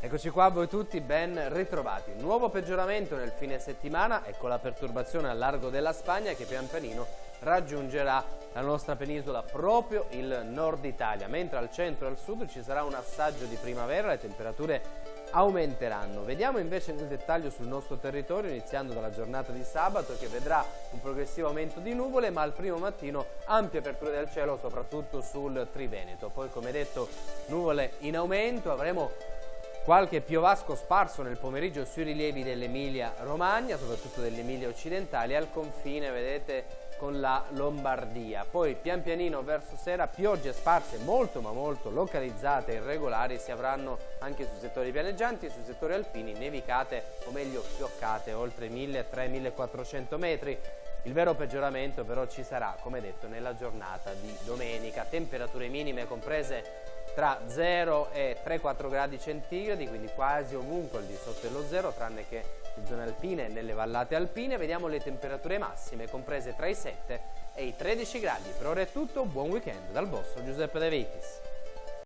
Eccoci qua a voi tutti, ben ritrovati. Nuovo peggioramento nel fine settimana e con la perturbazione al largo della Spagna che pian pianino raggiungerà la nostra penisola, proprio il nord Italia, mentre al centro e al sud ci sarà un assaggio di primavera, le temperature aumenteranno. Vediamo invece nel dettaglio sul nostro territorio, iniziando dalla giornata di sabato che vedrà un progressivo aumento di nuvole, ma al primo mattino ampie aperture del cielo, soprattutto sul Triveneto. Poi, come detto, nuvole in aumento, avremo qualche piovasco sparso nel pomeriggio sui rilievi dell'Emilia Romagna, soprattutto dell'Emilia occidentale, al confine, vedete, con la Lombardia. Poi pian pianino verso sera piogge sparse molto ma molto localizzate e irregolari si avranno anche sui settori pianeggianti, sui settori alpini, nevicate o meglio fioccate oltre i 1300-1400 metri. Il vero peggioramento però ci sarà, come detto, nella giornata di domenica. Temperature minime comprese tra 0 e 3-4 gradi centigradi, quindi quasi ovunque al di sotto dello zero, tranne che in zone alpine e nelle vallate alpine. Vediamo le temperature massime comprese tra i 7 e i 13 gradi. Per ora è tutto, buon weekend dal vostro Giuseppe De Vitis.